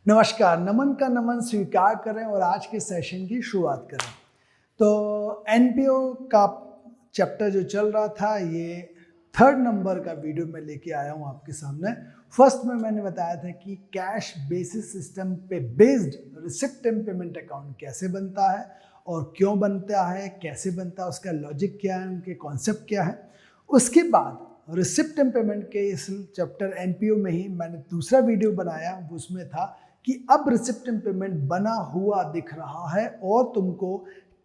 नमस्कार, नमन का नमन स्वीकार करें और आज के सेशन की शुरुआत करें। तो एनपीओ का चैप्टर जो चल रहा था, ये 3rd नंबर का वीडियो में लेके आया हूँ आपके सामने। फर्स्ट में मैंने बताया था कि कैश बेसिस सिस्टम पे based receipt and payment account कैसे बनता है और क्यों बनता है, कैसे बनता है, उसका लॉजिक क्या है, उनके कॉन्सेप्ट क्या है। उसके बाद रिसिप्ट एंड पेमेंट के इस चैप्टर एनपीओ में ही मैंने दूसरा वीडियो बनाया, उसमें था कि अब रिसिप्ट एंड पेमेंट बना हुआ दिख रहा है और तुमको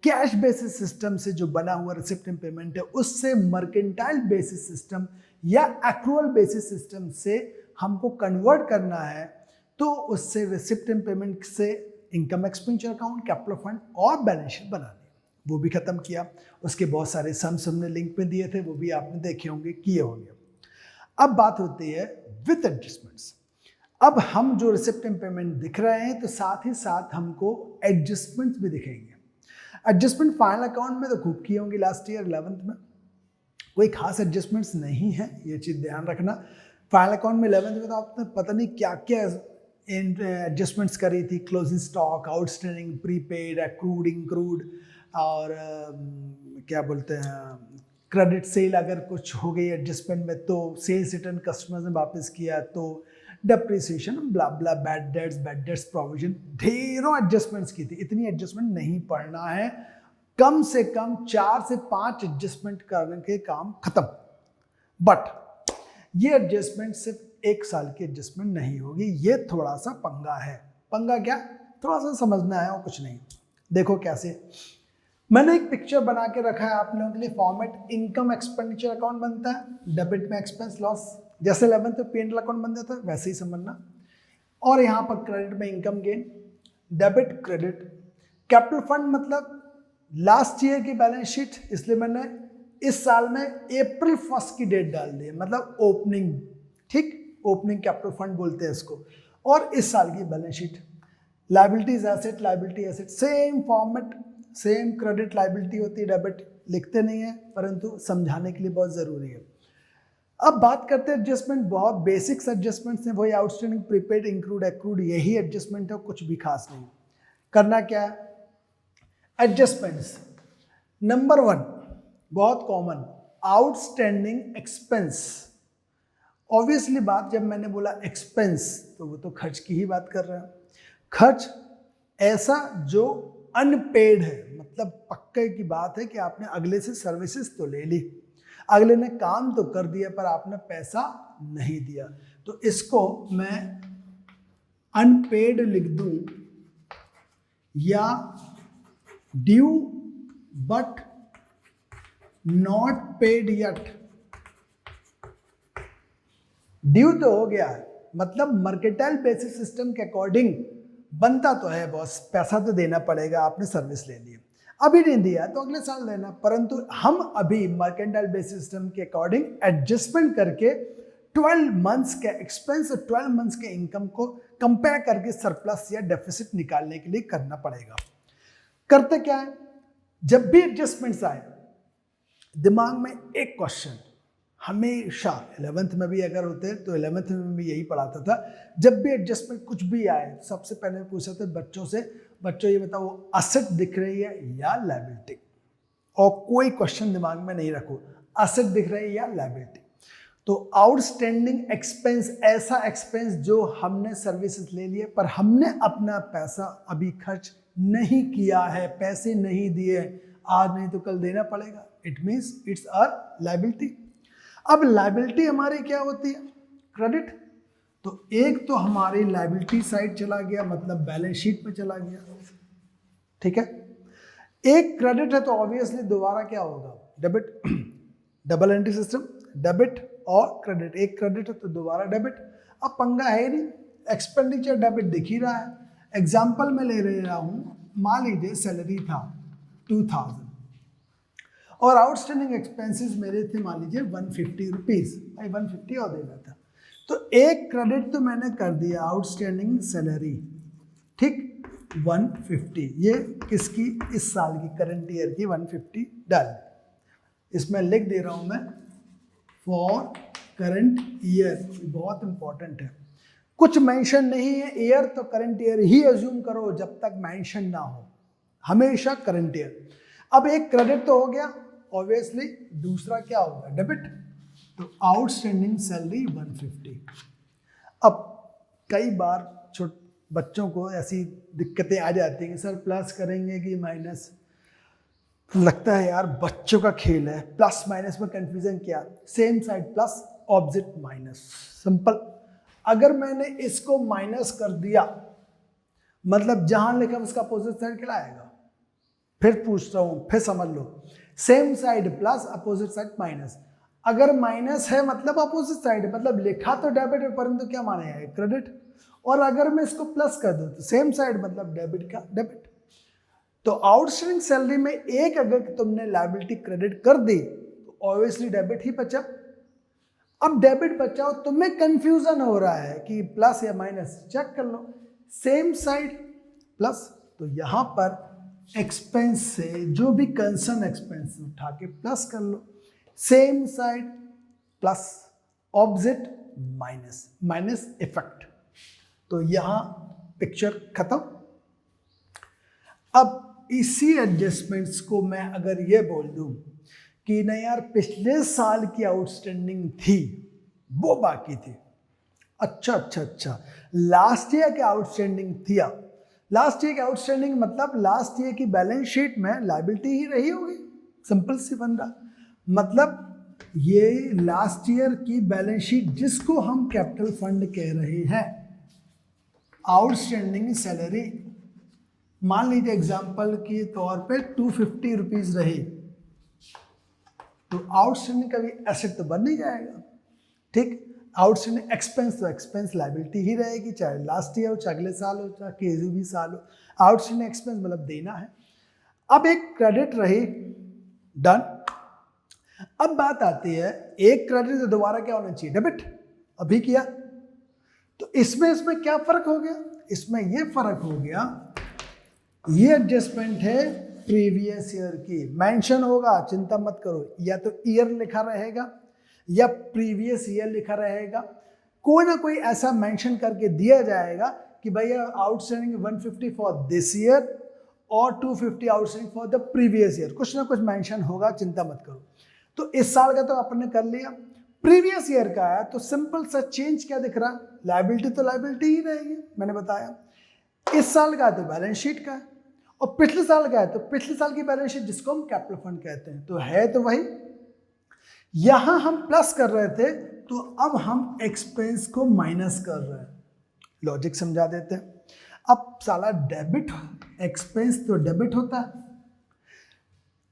कैश बेसिस सिस्टम से जो बना हुआ रिसिप्ट एंड पेमेंट है उससे मर्केंटाइल बेसिस सिस्टम या एक्रूअल बेसिस सिस्टम से हमको कन्वर्ट करना है। तो उससे रिसिप्ट एंड पेमेंट से income expenditure account, capital fund और बैलेंस शीट बना दी, वो भी खत्म किया। उसके बहुत सारे सम्स हमने लिंक में दिए थे, वो भी आपने देखे होंगे, किए होंगे। अब बात होती है विथ एडजस्टमेंट्स। अब हम जो रिसिप्ट एंड पेमेंट दिख रहे हैं तो साथ ही साथ हमको एडजस्टमेंट्स भी दिखेंगे। एडजस्टमेंट फाइनल अकाउंट में तो खूब किए होंगे लास्ट ईयर 11th में, कोई खास एडजस्टमेंट्स नहीं है, ये चीज़ ध्यान रखना। फाइनल अकाउंट में 11th में तो आपने पता नहीं क्या क्या एडजस्टमेंट्स करी थी, closing stock, outstanding, prepaid, accrued, incurred और क्या बोलते हैं क्रेडिट सेल अगर कुछ हो गई एडजस्टमेंट में तो सेल्स रिटर्न कस्टमर्स ने वापस किया तो डेप्रिसिएशन, ब्ला ब्ला, बैड डेट्स प्रोविजन, ढेरों एडजस्टमेंट्स की थी। इतनी एडजस्टमेंट नहीं पढ़ना है, कम से कम 4 से 5 एडजस्टमेंट करने के काम खत्म। बट ये एडजस्टमेंट सिर्फ 1 साल की एडजस्टमेंट नहीं होगी, ये थोड़ा सा पंगा है। पंगा क्या, थोड़ा सा समझना है और कुछ नहीं। देखो कैसे, मैंने एक पिक्चर बना के रखा है आप लोगों के लिए। फॉर्मेट इनकम एक्सपेंडिचर अकाउंट बनता है, डेबिट में एक्सपेंस लॉस, जैसे 11th में P&L अकाउंट बन जाता है वैसे ही समझना। और यहाँ पर क्रेडिट में income gain, debit credit. Capital fund मतलब लास्ट ईयर की बैलेंस शीट, इसलिए मैंने इस साल में April 1 की डेट डाल दी है, मतलब ओपनिंग, ठीक, ओपनिंग कैपिटल फंड बोलते हैं इसको। और इस साल की balance sheet, liabilities asset, liability asset, same format, same credit liability होती है, डेबिट लिखते नहीं है परंतु समझाने के लिए बहुत जरूरी है। अब बात करते हैं एडजस्टमेंट, बहुत बेसिक्स एडजस्टमेंट्स हैं, वही आउटस्टैंडिंग, प्रीपेड, इंक्लूड, एक्रूड, यही एडजस्टमेंट है, कुछ भी खास नहीं। करना क्या है एडजस्टमेंट्स। नंबर 1 बहुत कॉमन, आउटस्टैंडिंग एक्सपेंस। ऑब्वियसली बात, जब मैंने बोला एक्सपेंस तो वो तो खर्च की ही बात कर रहे हैं। खर्च ऐसा जो अनपेड है, मतलब पक्के की बात है कि आपने अगले से सर्विसेज तो ले ली, अगले ने काम तो कर दिया पर आपने पैसा नहीं दिया, तो इसको मैं अनपेड लिख दूं या due but not paid yet. Due तो हो गया है, मतलब मर्केंटाइल बेसिस सिस्टम के अकॉर्डिंग बनता तो है बॉस, पैसा तो देना पड़ेगा, आपने सर्विस ले ली, अभी नहीं दिया तो अगले साल देना, परंतु हम अभी मर्केंटाइल बेसिस सिस्टम के अकॉर्डिंग एडजस्टमेंट करके 12 मंथ्स के एक्सपेंस और 12 मंथ्स के इनकम को कंपेयर करके सरप्लस या डेफिसिट निकालने के लिए करना पड़ेगा। करते क्या है, जब भी एडजस्टमेंट्स आए दिमाग में एक क्वेश्चन हमेशा, 11th में भी अगर होते तो 11th में भी यही पढ़ाता था, जब भी एडजस्टमेंट कुछ भी आए सबसे पहले पूछा था बच्चों से, बच्चों ये बताओ असेट दिख रही है या लायबिलिटी, और कोई क्वेश्चन दिमाग में नहीं रखो, असेट दिख रही है या लायबिलिटी। तो आउटस्टैंडिंग एक्सपेंस, ऐसा एक्सपेंस जो हमने सर्विसेज ले लिए पर हमने अपना पैसा अभी खर्च नहीं किया है, पैसे नहीं दिए, आज नहीं तो कल देना पड़ेगा, it means it's a liability. अब लायबिलिटी हमारी क्या होती है, क्रेडिट। तो एक तो हमारी लायबिलिटी साइड चला गया, मतलब बैलेंस शीट में चला गया, ठीक है। एक क्रेडिट है तो ऑब्वियसली दोबारा क्या होगा, debit, double entry system, debit और क्रेडिट, एक क्रेडिट है तो दोबारा डेबिट। अब पंगा है नहीं, एक्सपेंडिचर डेबिट दिख ही रहा है। एग्जाम्पल में ले रहा हूं, मान लीजिए सैलरी था 2000 और आउटस्टैंडिंग एक्सपेंसेस मेरे थे मान लीजिए 150 रुपीज़, भाई 150 और देना था, तो एक क्रेडिट तो मैंने कर दिया, आउटस्टैंडिंग सैलरी, ठीक, 150, ये किसकी, इस साल की, करंट ईयर की 150 डाल, इसमें लिख दे रहा हूं मैं फॉर करंट ईयर, बहुत इंपॉर्टेंट है। कुछ मेंशन नहीं है ईयर तो करंट ईयर ही एज्यूम करो जब तक मेंशन ना हो, हमेशा करंट ईयर। अब एक क्रेडिट तो हो गया ऑब्वियसली, दूसरा क्या होगा डेबिट, तो आउटस्टैंडिंग सैलरी 150। अब कई बार बच्चों को ऐसी दिक्कतें आ जाती हैं कि सर प्लस करेंगे कि माइनस, लगता है यार बच्चों का खेल है, प्लस माइनस में कंफ्यूजन क्या, same side plus opposite minus, simple. अगर मैंने इसको माइनस कर दिया मतलब जहां लिखा उसका अपोजिट साइड क्या आएगा, फिर पूछ रहा हूं, फिर समझ लो, same side plus opposite side minus. अगर माइनस है मतलब अपोजिट साइड, मतलब लिखा तो डेबिट है परंतु क्या मानेगा क्रेडिट। और अगर मैं इसको प्लस कर दूं तो सेम साइड मतलब डेबिट का डेबिट। तो आउटस्टैंडिंग सैलरी में एक अगर तुमने लायबिलिटी क्रेडिट कर दी तो ऑब्वियसली डेबिट ही बचा। अब डेबिट बचा और तुम्हें कंफ्यूजन हो रहा है कि प्लस या माइनस, चेक कर लो, सेम साइड प्लस, तो यहां पर एक्सपेंस से जो भी कंसर्न एक्सपेंस उठा के प्लस कर लो, same side plus opposite minus, minus effect, तो यहां पिक्चर खत्म। अब इसी एडजस्टमेंट्स को मैं अगर ये बोल दूं कि नहीं यार पिछले साल की आउटस्टैंडिंग थी वो बाकी थी, अच्छा, लास्ट ईयर की आउटस्टैंडिंग थी, लास्ट ईयर की आउटस्टैंडिंग मतलब लास्ट ईयर की बैलेंस शीट में लायबिलिटी ही रही होगी, सिंपल सी बन रहा, मतलब ये लास्ट ईयर की बैलेंस शीट जिसको हम कैपिटल फंड कह रहे हैं, आउटस्टैंडिंग सैलरी मान लीजिए एग्जाम्पल के तौर पे 250 रुपीज रही, तो आउटस्टैंडिंग का भी एसेट तो बन नहीं जाएगा, ठीक। आउटस्टैंडिंग एक्सपेंस तो एक्सपेंस लायबिलिटी ही रहेगी, चाहे लास्ट ईयर हो, चाहे अगले साल हो, चाहे किसी भी साल हो, आउटस्टैंडिंग एक्सपेंस मतलब देना है। अब एक क्रेडिट रही, डन। अब बात आती है एक क्रेडिट तो दोबारा क्या होना चाहिए, डेबिट, अभी किया, तो इसमें क्या फर्क हो गया, इसमें ये फर्क हो गया, ये एडजस्टमेंट है प्रीवियस ईयर की, मेंशन होगा चिंता मत करो, या तो ईयर लिखा रहेगा या प्रीवियस ईयर लिखा रहेगा, कोई ना कोई ऐसा मेंशन करके दिया जाएगा कि भैया आउटस्टैंडिंग 150 फॉर दिस ईयर और 250 outstanding for the previous year, कुछ ना कुछ मेंशन होगा, चिंता मत करो। तो इस साल का तो अपन ने कर लिया, प्रीवियस ईयर का है तो सिंपल सा चेंज क्या दिख रहा, लायबिलिटी तो लायबिलिटी ही रहेगी, मैंने बताया। इस साल का है तो बैलेंस शीट का है, और पिछले साल का है तो पिछले साल की बैलेंस शीट जिसको हम कैपिटल फंड कहते हैं, तो है तो वही। यहां हम प्लस कर रहे थे तो अब हम एक्सपेंस को माइनस कर रहे हैं, लॉजिक समझा देते हैं। अब साला डेबिट एक्सपेंस तो डेबिट होता है,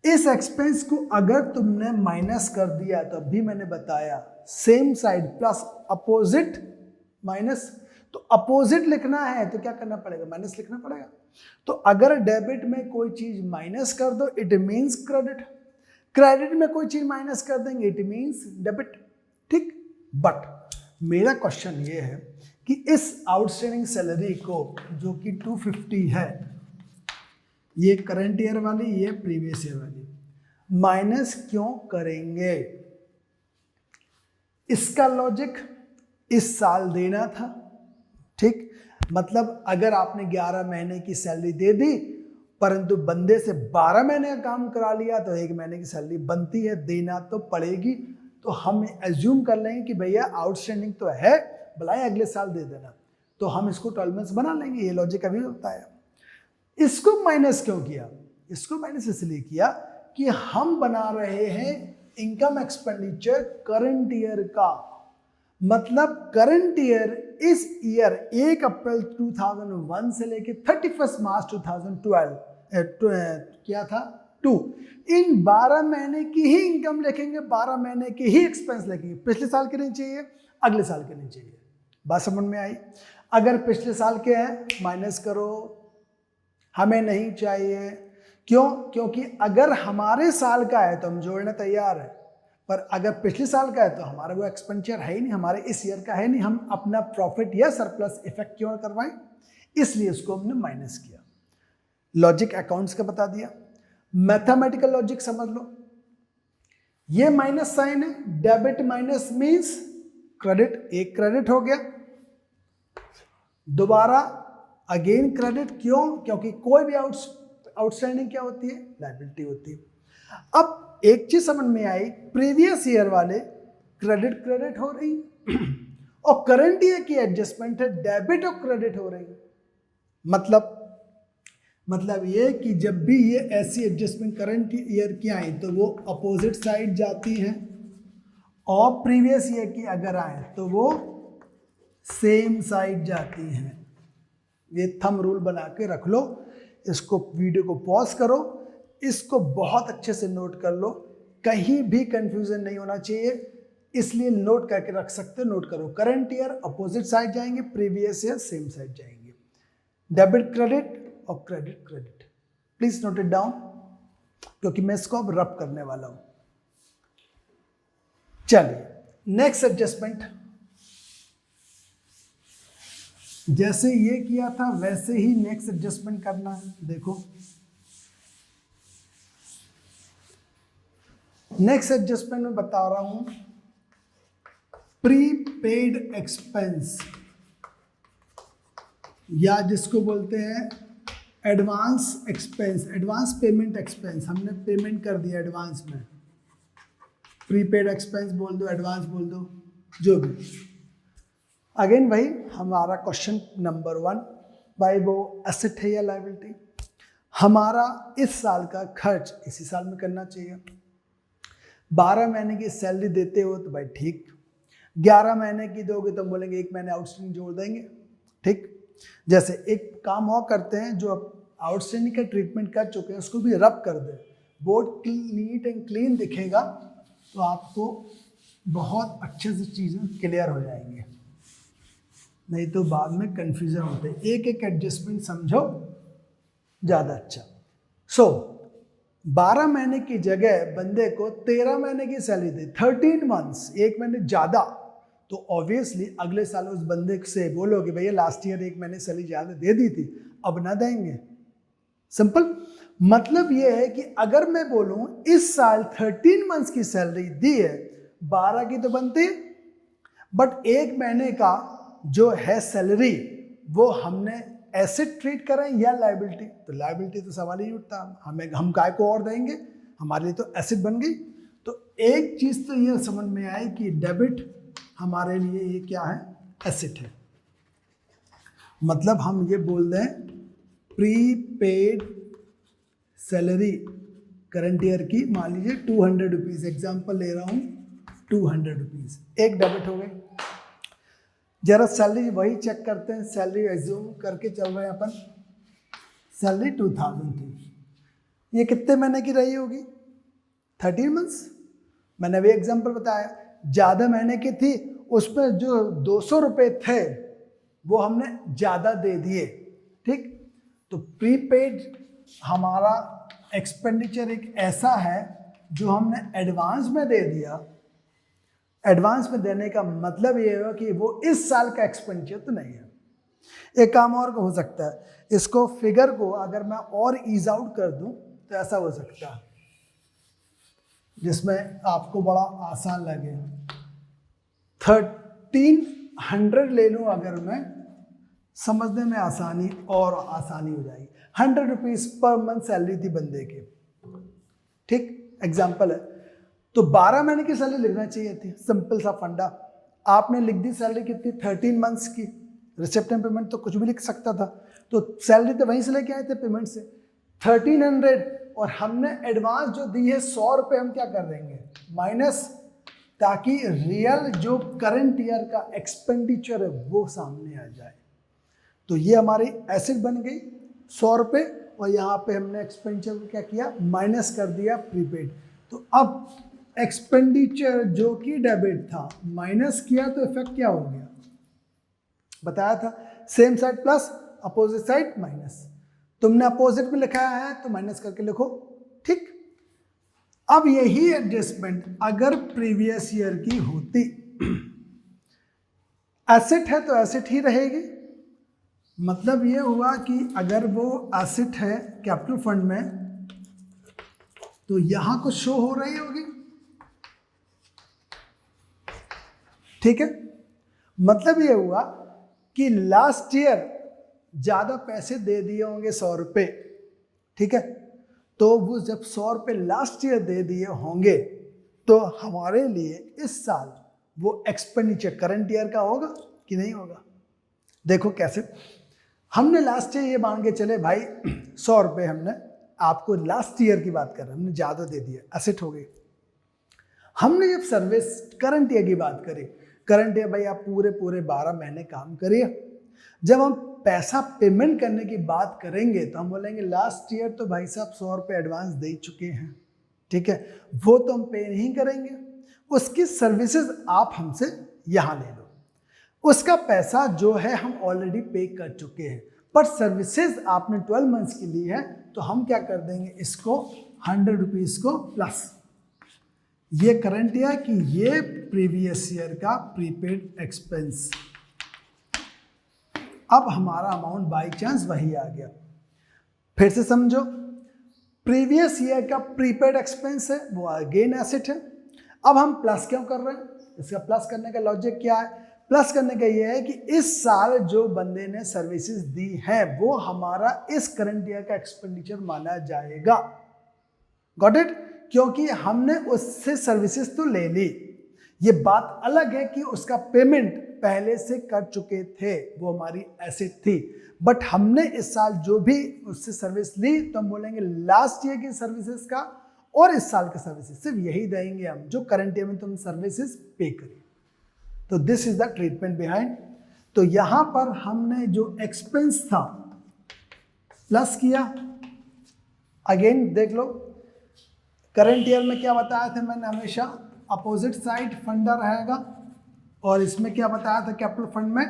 इस एक्सपेंस को अगर तुमने माइनस कर दिया तो अभी मैंने बताया same side plus opposite minus, तो अपोजिट लिखना है तो क्या करना पड़ेगा, माइनस लिखना पड़ेगा। तो अगर डेबिट में कोई चीज माइनस कर दो इट मींस क्रेडिट, क्रेडिट में कोई चीज माइनस कर देंगे इट मींस डेबिट, ठीक। बट मेरा क्वेश्चन ये है कि इस आउटस्टैंडिंग सैलरी को जो कि 250 है, ये करंट ईयर वाली, ये प्रीवियस ईयर वाली, माइनस क्यों करेंगे, इसका लॉजिक इस साल देना था, ठीक। मतलब अगर आपने 11 महीने की सैलरी दे दी परंतु बंदे से 12 महीने का काम करा लिया तो 1 महीने की सैलरी बनती है, देना तो पड़ेगी। तो हम एज्यूम कर लेंगे कि भैया आउटस्टैंडिंग तो है, भलाई अगले साल दे देना, तो हम इसको 12 मंथ्स बना लेंगे, ये लॉजिक अभी बताया। इसको माइनस क्यों किया, इसको माइनस इसलिए किया कि हम बना रहे हैं इनकम एक्सपेंडिचर करंट ईयर का, मतलब करंट ईयर इस ईयर 1 अप्रैल 2001 से लेके 31 मार्च 2012 क्या था 2, इन 12 महीने की ही इनकम लिखेंगे, 12 महीने की ही एक्सपेंस लिखेंगे, पिछले साल के नहीं चाहिए, अगले साल के नहीं चाहिए, बात समझ में आई। अगर पिछले साल के हैं माइनस करो, हमें नहीं चाहिए, क्यों, क्योंकि अगर हमारे साल का है तो हम जोड़ने तैयार है, पर अगर पिछले साल का है तो हमारा वो एक्सपेंडिचर है ही नहीं, हमारे इस ईयर का है नहीं, हम अपना प्रॉफिट या सरप्लस इफेक्ट क्यों करवाएं, इसलिए इसको हमने माइनस किया। लॉजिक अकाउंट्स का बता दिया, मैथमेटिकल लॉजिक समझ लो, ये माइनस साइन है, डेबिट माइनस मींस क्रेडिट, एक क्रेडिट हो गया, दोबारा अगेन क्रेडिट, क्यों? क्योंकि कोई भी आउटस्टैंडिंग क्या होती है? लायबिलिटी होती है। अब एक चीज समझ में आई, प्रीवियस ईयर वाले क्रेडिट हो रही और करंट ईयर की एडजस्टमेंट है डेबिट और क्रेडिट हो रही। मतलब ये कि जब भी ये ऐसी एडजस्टमेंट करंट ईयर की आई तो वो अपोजिट साइड जाती है, और प्रीवियस ईयर की अगर आए तो वो सेम साइड जाती हैं। ये थंब रूल बना के रख लो, इसको वीडियो को पॉज करो, इसको बहुत अच्छे से नोट कर लो, कहीं भी कंफ्यूजन नहीं होना चाहिए, इसलिए नोट करके रख सकते हो। नोट करो, करंट ईयर अपोजिट साइड जाएंगे, प्रीवियस ईयर सेम साइड जाएंगे। डेबिट क्रेडिट और credit credit, please note it down, क्योंकि मैं इसको अब रब करने वाला हूं। चलिए नेक्स्ट एडजस्टमेंट, जैसे ये किया था वैसे ही नेक्स्ट एडजस्टमेंट करना है। देखो नेक्स्ट एडजस्टमेंट में बता रहा हूं, प्रीपेड एक्सपेंस, या जिसको बोलते हैं advance expense, advance payment expense. हमने पेमेंट कर दिया एडवांस में, प्रीपेड एक्सपेंस बोल दो, एडवांस बोल दो, जो भी। अगेन वही हमारा क्वेश्चन नंबर 1, भाई वो एसेट है या लायबिलिटी? हमारा इस साल का खर्च इसी साल में करना चाहिए। 12 महीने की सैलरी देते हो तो भाई ठीक, 11 महीने की दोगे तो बोलेंगे 1 महीने आउटस्टैंडिंग जोड़ देंगे, ठीक। जैसे एक काम और करते हैं, जो आउटस्टैंडिंग का ट्रीटमेंट कर चुके हैं उसको भी रब कर दे, बोर्ड नीट एंड क्लीन दिखेगा, तो आपको बहुत अच्छे से चीज़ें क्लियर हो जाएंगे, नहीं तो बाद में कन्फ्यूजन होते हैं। एक एक एडजस्टमेंट समझो ज़्यादा अच्छा। 12 महीने की जगह बंदे को 13 महीने की सैलरी दे, 13 मंथ्स, 1 महीने ज़्यादा, तो ऑब्वियसली अगले साल उस बंदे से बोलोगे भैया लास्ट ईयर 1 महीने सैलरी ज़्यादा दे दी थी, अब ना देंगे। सिंपल मतलब ये है कि अगर मैं बोलूं इस साल 13 मंथ्स की सैलरी दी है, 12 की तो बनती है, बट 1 महीने का जो है सैलरी वो हमने एसेट ट्रीट करें या लायबिलिटी, तो लायबिलिटी तो सवाल ही नहीं उठता, हम काय को और देंगे, हमारे लिए तो एसेट बन गई। तो एक चीज़ तो ये समझ में आई कि डेबिट हमारे लिए ये क्या है? एसेट है। मतलब हम ये बोल दें प्रीपेड सैलरी करंट ईयर की, मान लीजिए 200 रुपीज़, एग्जाम्पल ले रहा हूँ 200 रुपीज़, एक डेबिट हो गई। जरा सैलरी वही चेक करते हैं, सैलरी एज्यूम करके चल रहे हैं अपन, सैलरी 2000 थी, ये कितने महीने की रही होगी? 13 मंथ्स। मैंने भी एग्जांपल बताया, ज़्यादा महीने की थी, उसमें जो 200 रुपये थे वो हमने ज़्यादा दे दिए, ठीक। तो प्रीपेड हमारा एक्सपेंडिचर एक ऐसा है जो हमने एडवांस में दे दिया। एडवांस में देने का मतलब ये है कि वो इस साल का एक्सपेंडिचर तो नहीं है। एक काम और हो सकता है, इसको फिगर को अगर मैं और ईज आउट कर दूं तो ऐसा हो सकता है, जिसमें आपको बड़ा आसान लगे। 1300 ले लूं अगर मैं, समझने में आसानी और आसानी हो जाएगी। 100 रुपीज़ पर मंथ सैलरी थी बंदे की, ठीक, एग्जाम्पल है। तो 12 महीने की सैलरी लिखना चाहिए थी, सिंपल सा फंडा। आपने लिख दी सैलरी कितनी? 13 मंथ्स की, रिसिप्ट एंड पेमेंट तो कुछ भी लिख सकता था, तो सैलरी तो वहीं से लेके आए थे पेमेंट से 1300, और हमने एडवांस जो दी है 100 रुपये, हम क्या कर देंगे? माइनस, ताकि रियल जो करंट ईयर का एक्सपेंडिचर है वो सामने आ जाए। तो ये हमारी एसेट बन गई 100 रुपये, और यहाँ पे हमने एक्सपेंडिचर क्या किया? माइनस कर दिया प्रीपेड। तो अब एक्सपेंडिचर जो कि डेबिट था माइनस किया तो इफेक्ट क्या हो गया? बताया था, same side plus, opposite side minus. तुमने अपोजिट में लिखा है तो माइनस करके लिखो, ठीक। अब यही एडजस्टमेंट अगर प्रीवियस ईयर की होती, एसेट है तो एसेट ही रहेगी। मतलब ये हुआ कि अगर वो एसेट है कैपिटल फंड में तो यहां कुछ शो हो रही होगी, ठीक है। मतलब ये हुआ कि लास्ट ईयर ज़्यादा पैसे दे दिए होंगे 100 रुपये, ठीक है, तो वो जब 100 रुपये लास्ट ईयर दे दिए होंगे तो हमारे लिए इस साल वो एक्सपेंडिचर करंट ईयर का होगा कि नहीं होगा। देखो कैसे, हमने लास्ट ईयर ये मान के चले भाई 100 रुपये हमने, आपको लास्ट ईयर की बात कर रहे हैं, हमने ज़्यादा दे दिया, एसेट हो गई। हमने जब सर्विस करंट ईयर की बात करी, करंट ईयर भाई आप पूरे 12 महीने काम करिए, जब हम पैसा पेमेंट करने की बात करेंगे तो हम बोलेंगे लास्ट ईयर तो भाई साहब 100 रुपये एडवांस दे चुके हैं, ठीक है, वो तो हम पे नहीं करेंगे, उसकी सर्विसेज आप हमसे यहाँ ले लो, उसका पैसा जो है हम ऑलरेडी पे कर चुके हैं, पर सर्विसेज आपने 12 मंथ्स की ली है तो हम क्या कर देंगे, इसको 100 रुपीज़ को प्लस, ये करंट ईयर की ये प्रीवियस ईयर का प्रीपेड एक्सपेंस। अब हमारा अमाउंट बाई चांस वही आ गया। फिर से समझो, प्रीवियस ईयर का प्रीपेड एक्सपेंस है, वो अगेन एसेट है। अब हम प्लस क्यों कर रहे हैं, इसका प्लस करने का लॉजिक क्या है, प्लस करने का ये है कि इस साल जो बंदे ने सर्विसेज दी हैं वो हमारा इस करंट ईयर का एक्सपेंडिचर माना जाएगा। गॉट इट, क्योंकि हमने उससे सर्विसेज तो ले ली, ये बात अलग है कि उसका पेमेंट पहले से कर चुके थे, वो हमारी एसेट थी, बट हमने इस साल जो भी उससे सर्विस ली तो हम बोलेंगे लास्ट ईयर की सर्विसेज का और इस साल का सर्विसेज सिर्फ यही देंगे हम जो करंट ईयर में तुम सर्विसेज पे करी। तो this is the treatment behind. तो यहां पर हमने जो एक्सपेंस था प्लस किया, अगेन देख लो करंट ईयर में क्या बताया था मैंने, हमेशा अपोजिट साइड फंडा रहेगा, और इसमें क्या बताया था कैपिटल फंड में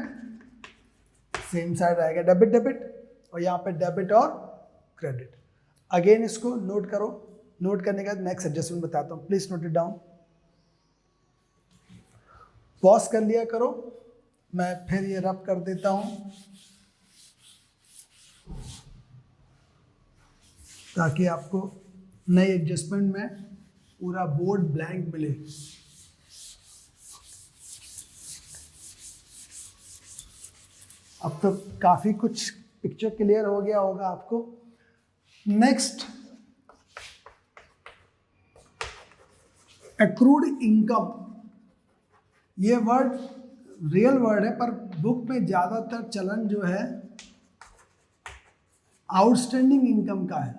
सेम साइड रहेगा, डेबिट डेबिट, और यहाँ पे डेबिट और क्रेडिट। अगेन इसको नोट करो, नोट करने के बाद नेक्स्ट एडजस्टमेंट बताता हूँ, please note it down. Pause कर लिया करो, मैं फिर ये रब कर देता हूँ ताकि आपको नई एडजस्टमेंट में पूरा बोर्ड ब्लैंक मिले। अब तो काफ़ी कुछ पिक्चर क्लियर हो गया होगा आपको। नेक्स्ट, एक्रूड इनकम, ये वर्ड रियल वर्ड है पर बुक में ज़्यादातर चलन जो है आउटस्टैंडिंग इनकम का है।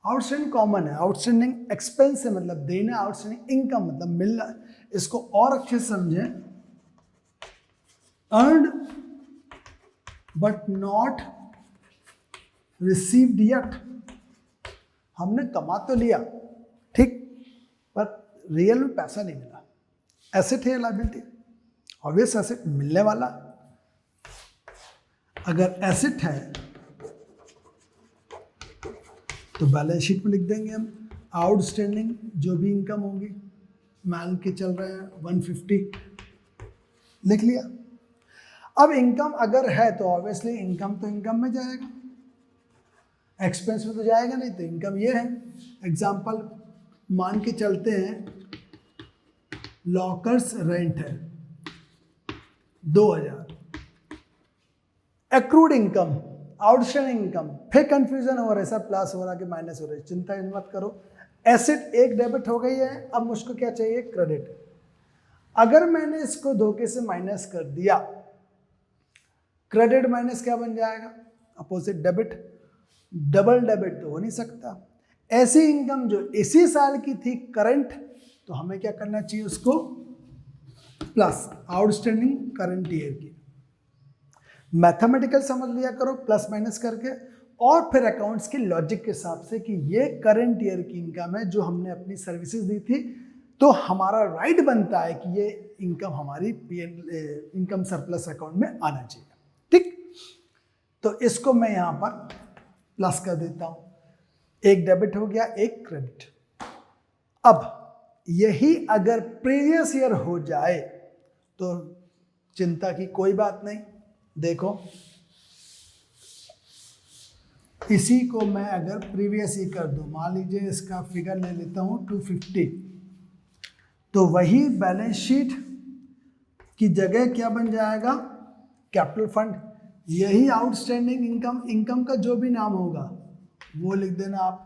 आउटस्टैंडिंग कॉमन है, आउटस्टैंडिंग एक्सपेंस है मतलब देना, आउटस्टैंडिंग इनकम मतलब मिलना। इसको और अच्छे से समझें, earned but not received yet, हमने कमा तो लिया ठीक, पर रियल में पैसा नहीं मिला। एसेट है लायबिलिटी, ऑब्वियस एसेट मिलने वाला। अगर एसेट है तो बैलेंस शीट में लिख देंगे हम आउटस्टैंडिंग जो भी इनकम होगी, मान के चल रहे हैं 150, लिख लिया। अब इनकम अगर है तो ऑब्वियसली इनकम तो इनकम में जाएगा, एक्सपेंस में तो जाएगा नहीं, तो इनकम ये है। एग्जांपल मान के चलते हैं लॉकर्स रेंट है 2000, एक्रूड इनकम, आउटस्टैंडिंग इनकम, फिर कंफ्यूजन हो रहा है, सब प्लस हो रहा है कि माइनस हो रहा है, चिंता मत करो। एसेट एक डेबिट हो गई है, अब मुझको क्या चाहिए, क्रेडिट। अगर मैंने इसको धोखे से माइनस कर दिया, क्रेडिट माइनस क्या बन जाएगा, अपोजिट डेबिट। डबल डेबिट तो हो नहीं सकता। ऐसी इनकम जो इसी साल की थी करंट, तो हमें क्या करना चाहिए, उसको प्लस आउटस्टैंडिंग करंट ईयर की। मैथमेटिकल समझ लिया करो प्लस माइनस करके, और फिर अकाउंट्स के लॉजिक के हिसाब से कि ये करंट ईयर की इनकम है जो हमने अपनी सर्विसेज दी थी, तो हमारा राइट बनता है कि ये इनकम हमारी इनकम सरप्लस अकाउंट में आना चाहिए। ठीक, तो इसको मैं यहाँ पर प्लस कर देता हूँ, एक डेबिट हो गया, एक क्रेडिट। अब यही अगर प्रीवियस ईयर हो जाए तो चिंता की कोई बात नहीं। देखो इसी को मैं अगर प्रीवियस ईयर कर दूं, मान लीजिए इसका फिगर ले लेता हूं 250, तो वही बैलेंस शीट की जगह क्या बन जाएगा, कैपिटल फंड, यही आउटस्टैंडिंग इनकम, इनकम का जो भी नाम होगा वो लिख देना आप,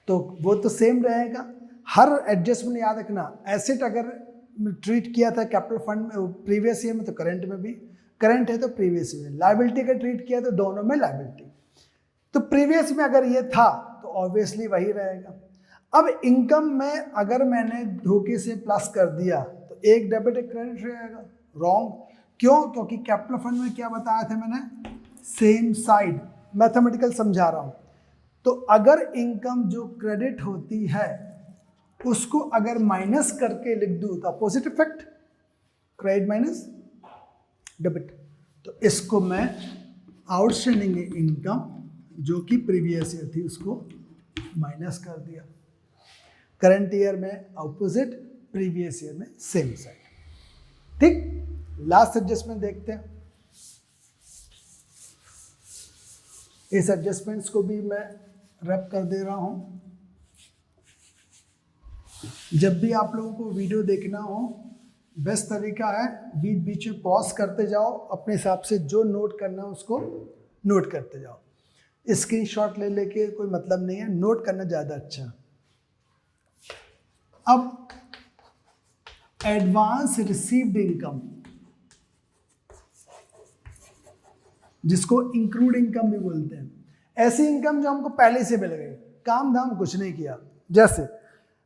तो वो तो सेम रहेगा। हर एडजस्टमेंट याद रखना, एसेट अगर ट्रीट किया था कैपिटल फंड में प्रीवियस ईयर में तो करंट में भी, करंट है तो प्रीवियस ईयर में, लायबिलिटी का ट्रीट किया तो दोनों में लायबिलिटी, तो प्रीवियस में अगर ये था तो ऑब्वियसली वही रहेगा। अब इनकम में अगर मैंने धोखे से प्लस कर दिया तो एक डेबिट एक क्रेडिट रहेगा, रॉन्ग। क्यों? क्योंकि कैपिटल फंड में क्या बताया था मैंने, सेम साइड, मैथमेटिकल समझा रहा हूं। तो अगर इनकम जो क्रेडिट होती है उसको अगर माइनस करके लिख दूं तो opposite effect, credit minus debit. तो इसको मैं आउटस्टैंडिंग इनकम जो कि प्रीवियस ईयर थी उसको माइनस कर दिया, करंट ईयर में अपोजिट, प्रीवियस ईयर में सेम साइड। ठीक, लास्ट एडजस्टमेंट देखते हैं। इस एडजस्टमेंट्स को भी मैं रैप कर दे रहा हूं। जब भी आप लोगों को वीडियो देखना हो, बेस्ट तरीका है बीच बीच में पॉज करते जाओ, अपने हिसाब से जो नोट करना है उसको नोट करते जाओ। स्क्रीनशॉट ले लेके कोई मतलब नहीं है, नोट करना ज़्यादा अच्छा। अब एडवांस रिसीव्ड इनकम, जिसको इंक्लूड इनकम भी बोलते हैं, ऐसी इनकम जो हमको पहले से मिल गई, काम धाम कुछ नहीं किया। जैसे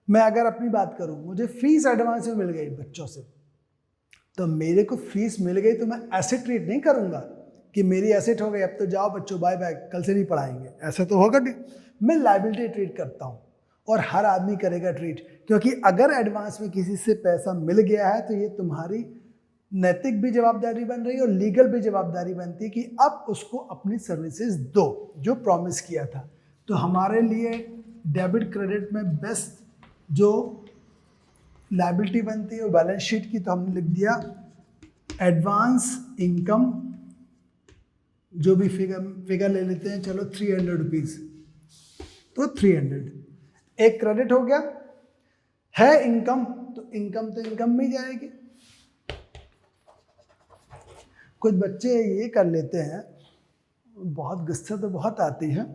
मैं अगर अपनी बात करूं, मुझे फीस एडवांस में मिल गई बच्चों से, तो मेरे को फीस मिल गई तो मैं एसेट ट्रीट नहीं करूंगा कि मेरी एसेट हो गई, अब तो जाओ बच्चों बाय बाय, कल से नहीं पढ़ाएंगे, ऐसा तो होगा नहीं। मैं लायबिलिटी ट्रीट करता हूँ और हर आदमी करेगा ट्रीट, क्योंकि अगर एडवांस में किसी से पैसा मिल गया है तो ये तुम्हारी नैतिक भी जवाबदारी बन रही है और लीगल भी जवाबदारी बनती है कि अब उसको अपनी सर्विसेज दो जो प्रॉमिस किया था। तो हमारे लिए डेबिट क्रेडिट में बेस्ट जो लायबिलिटी बनती है वो बैलेंस शीट की, तो हमने लिख दिया एडवांस इनकम, जो भी फिगर ले लेते हैं, चलो 300 रुपीज़, तो 300 एक क्रेडिट हो गया। है इनकम तो इनकम में जाएगी। कुछ बच्चे ये कर लेते हैं, बहुत गुस्सा तो बहुत आती है,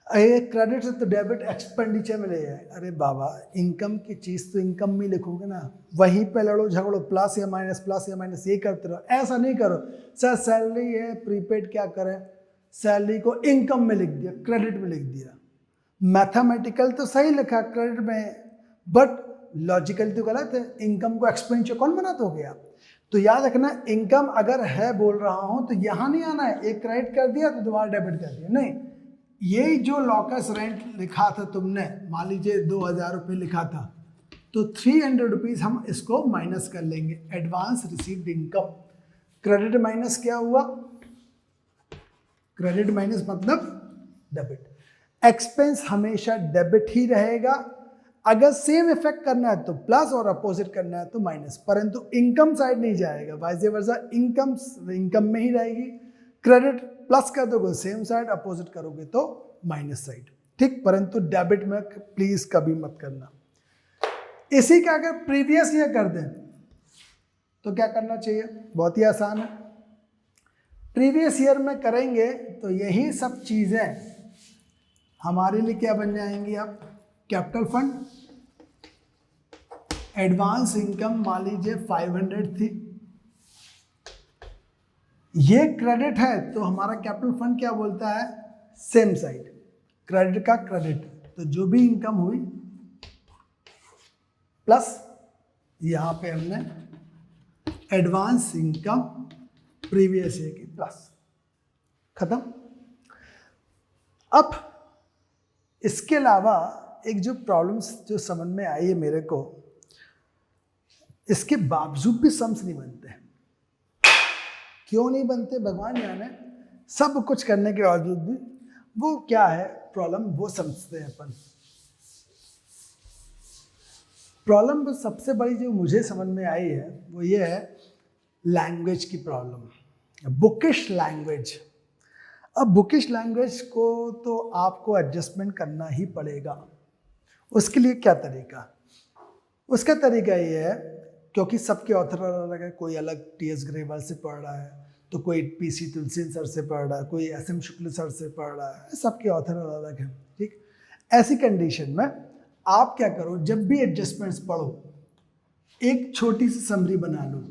एक क्रेडिट से तो डेबिट एक्सपेंडिचर में ले जाए। अरे बाबा, इनकम की चीज़ तो इनकम में लिखोगे ना, वहीं पे लड़ो झगड़ो, प्लस या माइनस ये करते रहो, ऐसा नहीं करो। सर सैलरी है प्रीपेड, क्या करें, सैलरी को इनकम में लिख दिया, क्रेडिट में लिख दिया। मैथमेटिकल तो सही लिखा क्रेडिट में, बट लॉजिकल तो गलत है। इनकम को एक्सपेंडिचर कौन बनाता हो गया? तो याद रखना, इनकम अगर है बोल रहा हूं तो यहां नहीं आना है एक क्रेडिट कर दिया तो दोबारा डेबिट कर दिया, नहीं। ये जो लॉकस रेंट लिखा था तुमने, मान लीजिए 2000 रुपये लिखा था, तो 300 रुपीज़ हम इसको माइनस कर लेंगे, advance received income. Credit minus क्या हुआ? क्रेडिट माइनस मतलब डेबिट। एक्सपेंस हमेशा डेबिट ही रहेगा। अगर सेम इफेक्ट करना है तो प्लस और अपोजिट करना है तो माइनस, परंतु इनकम साइड नहीं जाएगा, वाइस वर्सा इनकम में ही रहेगी। क्रेडिट प्लस कर दोगे सेम साइड, अपोजिट करोगे तो माइनस साइड, ठीक। परंतु डेबिट में प्लीज कभी मत करना। इसी का अगर प्रीवियस ईयर कर दें तो क्या करना चाहिए? बहुत ही आसान है। प्रीवियस ईयर में करेंगे तो यही सब चीजें हमारे लिए क्या बन जाएंगी? अब कैपिटल फंड, एडवांस इनकम मान लीजिए 500 थी, ये क्रेडिट है तो हमारा कैपिटल फंड क्या बोलता है? सेम साइड, क्रेडिट का क्रेडिट, तो जो भी इनकम हुई प्लस यहां पे हमने एडवांस इनकम प्रीवियस ईयर की प्लस, खत्म। अब इसके अलावा एक जो प्रॉब्लम्स जो समझ में आई है मेरे को, इसके बावजूद भी सम्स नहीं बनते। क्यों नहीं बनते भगवान जाने, सब कुछ करने के बावजूद भी। वो क्या है प्रॉब्लम, वो समझते हैं अपन। प्रॉब्लम सबसे बड़ी जो मुझे समझ में आई है वो ये है लैंग्वेज की प्रॉब्लम, बुकिश लैंग्वेज। अब बुकिश लैंग्वेज को तो आपको एडजस्टमेंट करना ही पड़ेगा। उसके लिए क्या तरीका? उसका तरीका ये है, क्योंकि सबके ऑथर अलग है, कोई अलग टी.एस. ग्रेवाल से पढ़ रहा है, तो कोई पीसी तुलसीन सर से पढ़ रहा है, कोई SM शुक्ल सर से पढ़ रहा है, सबके ऑथर अलग अलग है, ठीक। ऐसी कंडीशन में आप क्या करो, जब भी एडजस्टमेंट्स पढ़ो एक छोटी सी समरी बना लो।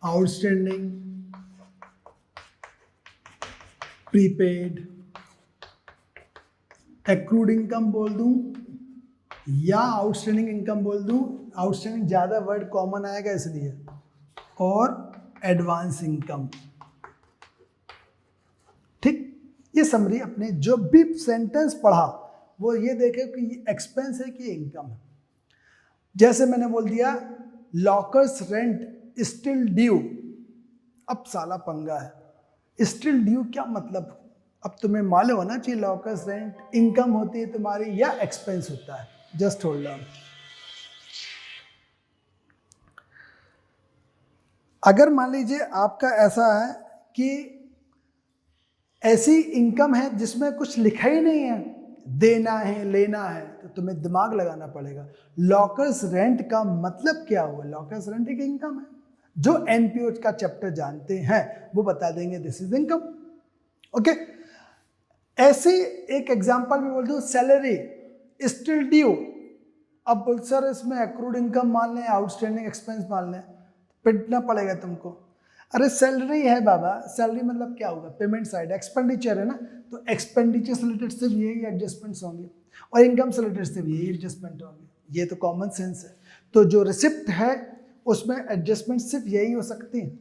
आउटस्टैंडिंग, प्रीपेड, एक्रूड इनकम बोल दूं या आउटस्टैंडिंग इनकम बोल दूं, आउटस्टैंडिंग ज़्यादा वर्ड कॉमन आएगा इसलिए, और एडवांस इनकम, ठीक। ये समरी अपने जो भी सेंटेंस पढ़ा वो ये देखे कि ये एक्सपेंस है कि इनकम है। जैसे मैंने बोल दिया लॉकर्स रेंट स्टिल ड्यू, अब साला पंगा है, स्टिल ड्यू क्या मतलब, अब तुम्हें मालूम होना चाहिए लॉकर्स रेंट इनकम होती है तुम्हारी या एक्सपेंस होता है। Just hold on. अगर मान लीजिए आपका ऐसा है कि ऐसी इनकम है जिसमें कुछ लिखा ही नहीं है, देना है लेना है, तो तुम्हें दिमाग लगाना पड़ेगा लॉकर्स रेंट का मतलब क्या हुआ। लॉकर्स रेंट एक इनकम है, जो एनपीओ का चैप्टर जानते हैं वो बता देंगे दिस इज इनकम, ओके। ऐसे एक एग्जांपल में बोल दूं सैलरी स्टिल ड्यू, अब बोल सर इसमें एक्रूड इनकम मान लें, आउटस्टैंडिंग एक्सपेंस मान लें, पिटना पड़ेगा तुमको। अरे सैलरी है बाबा, सैलरी मतलब क्या होगा, पेमेंट साइड, एक्सपेंडिचर है ना, तो एक्सपेंडिचर से रिलेटेड सिर्फ यही एडजस्टमेंट्स होंगे और इनकम से रिलेटेड सिर्फ यही एडजस्टमेंट होंगे, ये तो कॉमन सेंस है। तो जो रिसिप्ट है उसमें एडजस्टमेंट सिर्फ यही हो सकती है,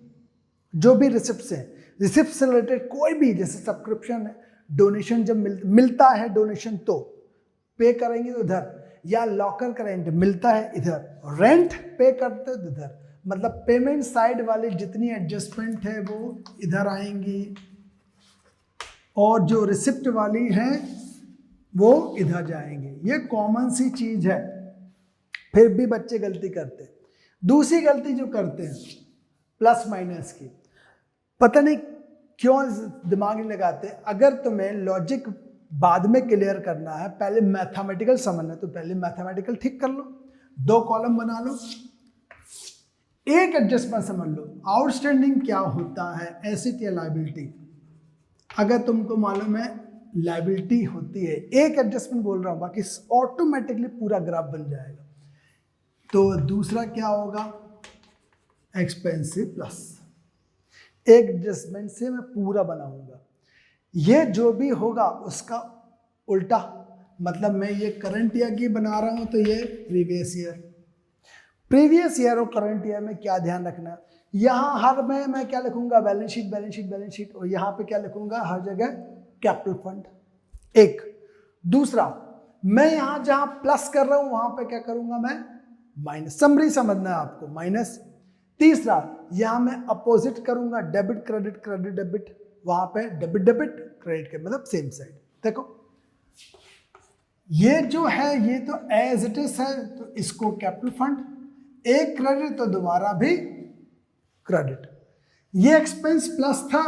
जो भी रिसिप्ट है, रिसिप्ट से रिलेटेड कोई भी, जैसे सब्सक्रिप्शन है, डोनेशन जब मिलता है डोनेशन तो पे करेंगे तो इधर, या लॉकर का रेंट मिलता है इधर, रेंट पे करते हो इधर, मतलब पेमेंट साइड वाली जितनी एडजस्टमेंट है वो इधर आएंगी और जो रिसिप्ट वाली हैं वो इधर जाएंगे। ये कॉमन सी चीज है, फिर भी बच्चे गलती करते हैं। दूसरी गलती जो करते हैं प्लस माइनस की, पता नहीं क्यों दिमाग नहीं लगाते। अगर तुम्हें लॉजिक बाद में क्लियर करना है, पहले मैथमेटिकल समझना है, तो पहले मैथमेटिकल ठीक कर लो, 2 कॉलम बना लो, एक एडजस्टमेंट समझ लो आउटस्टैंडिंग क्या होता है, एसेट या लायबिलिटी। अगर तुमको मालूम है लायबिलिटी होती है, एक एडजस्टमेंट बोल रहा हूं, बाकी ऑटोमेटिकली पूरा ग्राफ बन जाएगा। तो दूसरा क्या होगा, एक्सपेंसिव प्लस, एक एडजस्टमेंट से मैं पूरा बनाऊंगा। ये जो भी होगा उसका उल्टा, मतलब मैं ये करंट ईयर की बना रहा हूं तो ये प्रीवियस ईयर। प्रीवियस ईयर और करंट ईयर में क्या ध्यान रखना, यहाँ हर में मैं क्या लिखूंगा, balance sheet balance sheet balance sheet, और यहाँ पे क्या लिखूंगा, हर जगह कैपिटल फंड। एक दूसरा, मैं यहाँ जहां प्लस कर रहा हूं वहां पे क्या करूंगा, मैं माइनस, समरी समझना है आपको, माइनस। तीसरा, यहां मैं अपोजिट करूंगा, डेबिट क्रेडिट क्रेडिट डेबिट, वहां पे डेबिट डेबिट क्रेडिट के मतलब सेम साइड। देखो ये जो है ये तो एज इट इज है, तो इसको कैपिटल फंड, एक क्रेडिट तो दोबारा भी क्रेडिट। ये एक्सपेंस प्लस था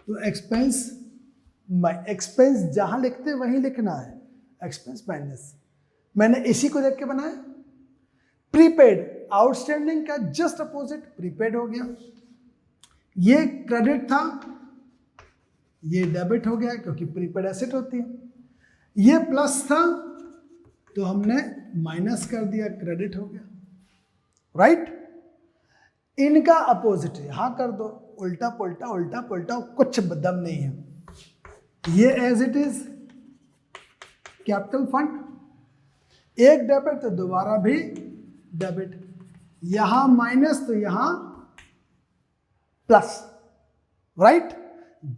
तो एक्सपेंस एक्सपेंस जहां लिखते वहीं लिखना है, एक्सपेंस माइनस। मैंने इसी को देख के बनाया। प्रीपेड आउटस्टैंडिंग का जस्ट अपोजिट प्रीपेड हो गया, ये क्रेडिट था ये डेबिट हो गया क्योंकि प्रीपेड एसेट होती है। ये प्लस था तो हमने माइनस कर दिया, क्रेडिट हो गया, राइट। इनका अपोजिट यहां कर दो, उल्टा पुल्टा उल्टा पुल्टा, कुछ दम नहीं है। ये as it is capital fund, एक डेबिट तो दोबारा भी डेबिट, यहां माइनस तो यहां प्लस, राइट।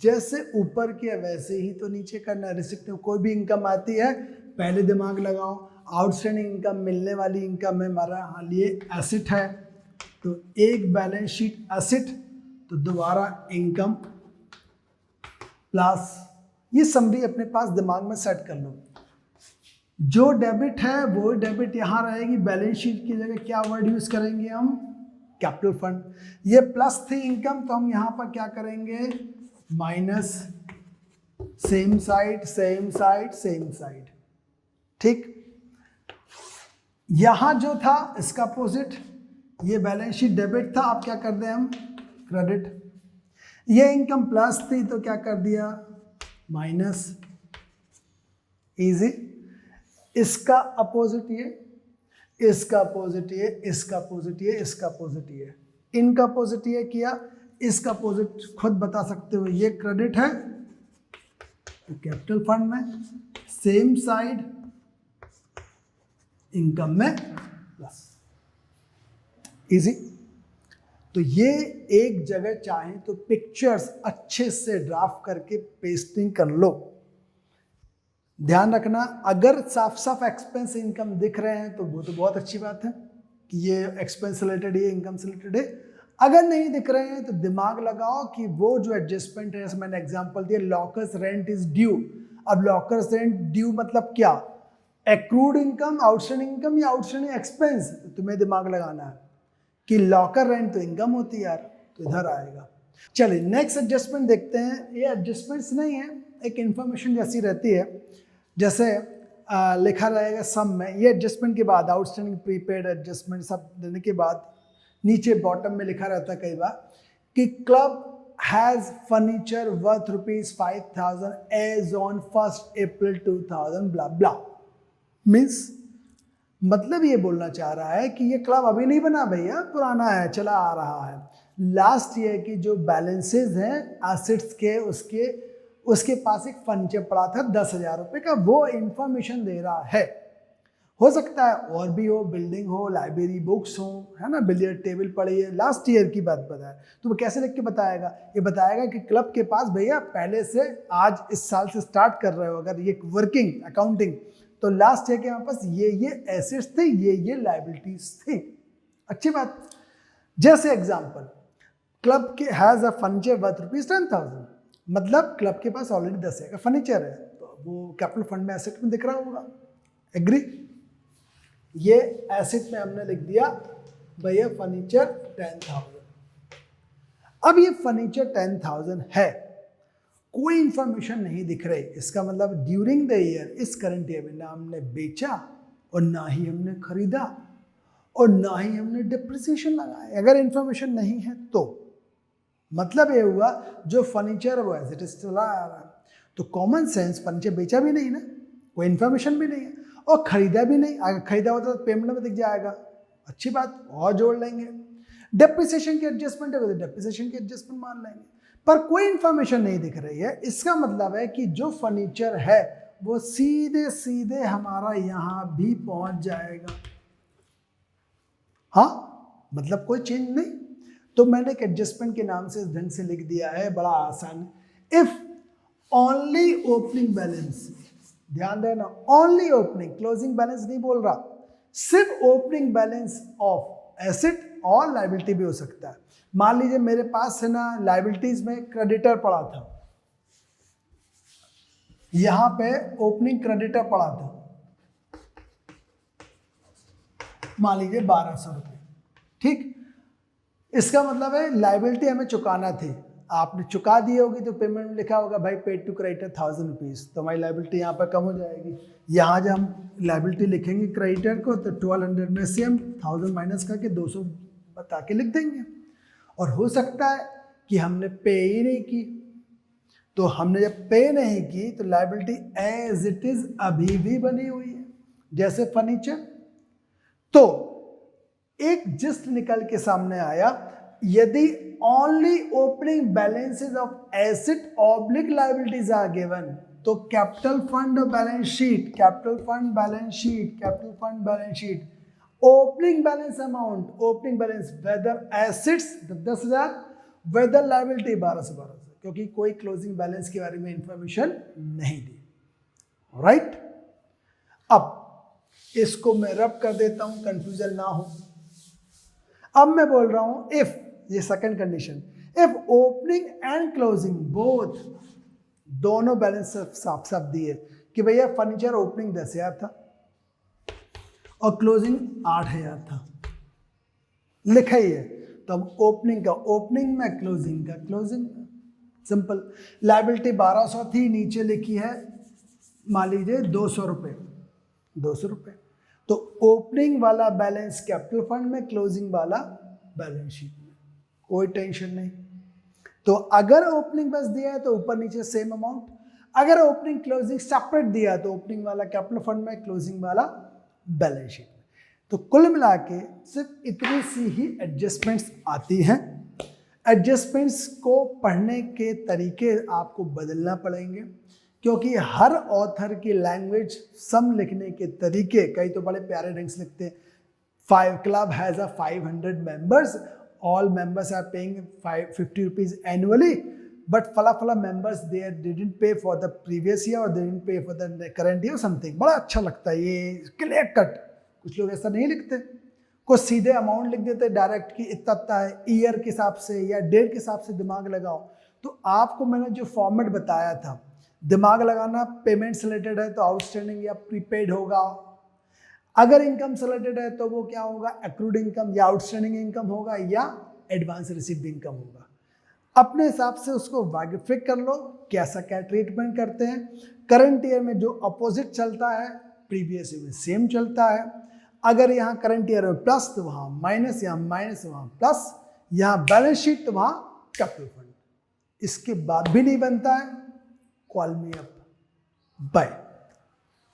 जैसे ऊपर किया वैसे ही तो नीचे करना। रिसिप्ट में कोई भी इनकम आती है पहले दिमाग लगाओ, आउटस्टैंडिंग इनकम मिलने वाली इनकम है हमारा लिए एसेट है, तो एक बैलेंस शीट एसेट तो दोबारा इनकम प्लस। ये समरी अपने पास दिमाग में सेट कर लो। जो डेबिट है वो डेबिट यहां रहेगी, बैलेंस शीट की जगह क्या वर्ड यूज करेंगे हम, कैपिटल फंड। ये प्लस थी इनकम तो हम यहां पर क्या करेंगे, minus, same side same side same side, ठीक। यहां जो था इसका अपोजिट, ये बैलेंस शीट डेबिट था, अब क्या कर दें हम क्रेडिट। ये इनकम प्लस थी तो क्या कर दिया, माइनस। इजी। इसका अपोजिट ये, इसका अपोजिट ये, इसका अपोजिट ये, इसका अपोजिट ये, इनका अपोजिट ये किया, इसका अपोजिट खुद बता सकते हो। ये क्रेडिट है तो कैपिटल फंड में, सेम साइड इनकम में प्लस। इजी। तो ये एक जगह चाहे तो पिक्चर्स अच्छे से ड्राफ्ट करके पेस्टिंग कर लो। ध्यान रखना, अगर साफ साफ एक्सपेंस इनकम दिख रहे हैं तो वो तो बहुत अच्छी बात है कि ये एक्सपेंस रिलेटेड, ये इनकम से रिलेटेड है। अगर नहीं दिख रहे हैं तो दिमाग लगाओ कि वो जो एडजस्टमेंट है, मैंने एग्जांपल दिया, लॉकर्स रेंट इज ड्यू। अब लॉकर्स रेंट ड्यू मतलब क्या, एक्रूड इनकम, आउटस्टैंडिंग इनकम या आउटस्टैंडिंग एक्सपेंस। तो तुम्हें दिमाग लगाना है कि लॉकर रेंट तो इनकम होती है यार, तो इधर आएगा। चलिए नेक्स्ट एडजस्टमेंट देखते हैं। ये एडजस्टमेंट्स नहीं है, एक इंफॉर्मेशन जैसी रहती है, जैसे लिखा रहेगा सम में। ये एडजस्टमेंट के बाद आउटस्टैंडिंग प्रीपेड एडजस्टमेंट सब देने के बाद नीचे बॉटम में लिखा रहता है कई बार कि club has furniture worth ₹5,000 as on 1 April 2000 blah blah. Means मतलब ये बोलना चाह रहा है कि ये क्लब अभी नहीं बना भैया, पुराना है, चला आ रहा है। लास्ट ईयर की जो बैलेंसेज हैं एसेट्स के, उसके पास एक फर्नीचर पड़ा था 10,000 रुपये का, वो इंफॉर्मेशन दे रहा है। हो सकता है और भी हो, बिल्डिंग हो, लाइब्रेरी बुक्स हो, है ना, बिलियर्ड टेबल पड़ी है, लास्ट ईयर की बात बताए तो वो कैसे लिख के बताएगा, ये बताएगा कि क्लब के पास भैया पहले से, आज इस साल से स्टार्ट कर रहे हो अगर ये वर्किंग अकाउंटिंग, तो लास्ट ईयर के हमारे पास ये एसेट्स थे, ये लाइबिलिटीज थे। अच्छी बात। जैसे एग्जांपल, क्लब के हैज अ फर्नीचर वर्थ ₹10,000, मतलब क्लब के पास ऑलरेडी 10,000 का फर्नीचर है, तो वो कैपिटल फंड में एसेट में दिख रहा होगा। एग्री। ये एसेट में हमने लिख दिया भैया फर्नीचर 10,000। अब ये फर्नीचर 10,000 है, कोई इंफॉर्मेशन नहीं दिख रही, इसका मतलब ड्यूरिंग द ईयर, इस करंट ईयर में ना हमने बेचा और ना ही हमने खरीदा और ना ही हमने डिप्रिसिएशन लगाया। अगर इंफॉर्मेशन नहीं है तो मतलब ये हुआ जो फर्नीचर है वो एज इट इज चला आ रहा है। तो कॉमन सेंस, फर्नीचर बेचा भी नहीं ना, कोई इंफॉर्मेशन भी नहीं है और खरीदा भी नहीं। अगर खरीदा होता तो पेमेंट में दिख जाएगा, अच्छी बात, और जोड़ लेंगे। डेप्रिसिएशन की एडजस्टमेंट है तो डेप्रिसिएशन की एडजस्टमेंट मान लेंगे, पर कोई इंफॉर्मेशन नहीं दिख रही है। इसका मतलब है कि जो फर्नीचर है वो सीधे सीधे हमारा यहां भी पहुंच जाएगा। हाँ, मतलब कोई चेंज नहीं। तो मैंने एक एडजस्टमेंट के नाम से इस ढंग से लिख दिया है, बड़ा आसान। इफ ओनली ओपनिंग बैलेंस, ध्यान देना, ओनली ओपनिंग, क्लोजिंग बैलेंस नहीं बोल रहा, सिर्फ ओपनिंग बैलेंस ऑफ एसेट और लायबिलिटी भी हो सकता है। मान लीजिए मेरे पास है ना लायबिलिटीज में क्रेडिटर पड़ा था, यहां पे ओपनिंग क्रेडिटर पड़ा था, मान लीजिए 1,200 रुपये, ठीक। इसका मतलब है लायबिलिटी हमें चुकाना थी, आपने चुका दी होगी तो पेमेंट में लिखा होगा भाई पेड टू क्रेडिटर 1,000 रुपीज़, तो हमारी लायबिलिटी यहाँ पर कम हो जाएगी। यहाँ जब हम लायबिलिटी लिखेंगे क्रेडिटर को तो 1200 में से हम 1,000 माइनस करके 200 बता के लिख देंगे। और हो सकता है कि हमने पे ही नहीं की, तो हमने जब पे नहीं की तो लायबिलिटी एज इट इज अभी भी बनी हुई है, जैसे फर्नीचर। तो एक जिस्ट निकल के सामने आया, यदि only opening balances of asset oblique liabilities are given, तो capital fund balance sheet, capital fund balance sheet, capital fund balance sheet, opening balance amount, opening balance whether assets 10,000, whether liability 1200, क्योंकि कोई closing balance के बारे में information नहीं दी। Right. अब इसको मैं रब कर देता हूं, कंफ्यूजन ना हो। अब मैं बोल रहा हूं इफ, ये second condition, if opening and closing both, दोनों बैलेंस साफ साफ दिए कि भैया फर्नीचर ओपनिंग 10,000 था और क्लोजिंग 8,000 था, लिखा ही है, तो अब ओपनिंग का ओपनिंग में, क्लोजिंग का क्लोजिंग में, सिंपल। लायबिलिटी 1,200 थी, नीचे लिखी है मान लीजिए 200 रुपये, 200 रुपये, तो ओपनिंग वाला बैलेंस कैपिटल फंड में, क्लोजिंग वाला बैलेंस शीट में, कोई टेंशन नहीं। तो अगर ओपनिंग बस दिया है तो ऊपर नीचे सेम अमाउंट, अगर ओपनिंग क्लोजिंग सेपरेट दिया है तो ओपनिंग वाला कैपिटल फंड में, क्लोजिंग वाला बैलेंस शीट में। तो कुल मिला के सिर्फ इतनी सी ही एडजस्टमेंट्स आती हैं। एडजस्टमेंट्स को पढ़ने के तरीके आपको बदलना पड़ेंगे, क्योंकि हर ऑथर की लैंग्वेज, सम लिखने के तरीके, कई तो बड़े प्यारे ढंग से लिखते हैं, club has 500 members, all members are paying 50 rupees annually, but फला members they didn't pay for the previous year or they didn't pay for the current year something। बड़ा अच्छा लगता है ये क्लियर कट। कुछ लोग ऐसा नहीं लिखते, कुछ सीधे अमाउंट लिख देते डायरेक्ट कि इतना है, ईयर के हिसाब से या डेट के हिसाब से दिमाग लगाओ। तो आपको मैंने जो फॉर्मेट बताया था, दिमाग लगाना, पेमेंट से रिलेटेड है तो आउटस्टैंडिंग या प्रीपेड होगा, अगर इनकम से रिलेटेड है तो वो क्या होगा, एक्रूड इनकम या आउटस्टैंडिंग इनकम होगा या एडवांस रिसीव्ड इनकम होगा। अपने हिसाब से उसको वाइफिक कर लो, कैसा क्या ट्रीटमेंट करते हैं। करंट ईयर में जो अपोजिट चलता है प्रीवियस ईयर में सेम चलता है। अगर यहाँ करंट ईयर में प्लस तो वहाँ माइनस, यहाँ माइनस वहाँ प्लस, यहाँ बैलेंस शीट तो वहाँ कैपिटल फंड। इसके बाद भी नहीं बनता है, कॉल मी अप, बाय।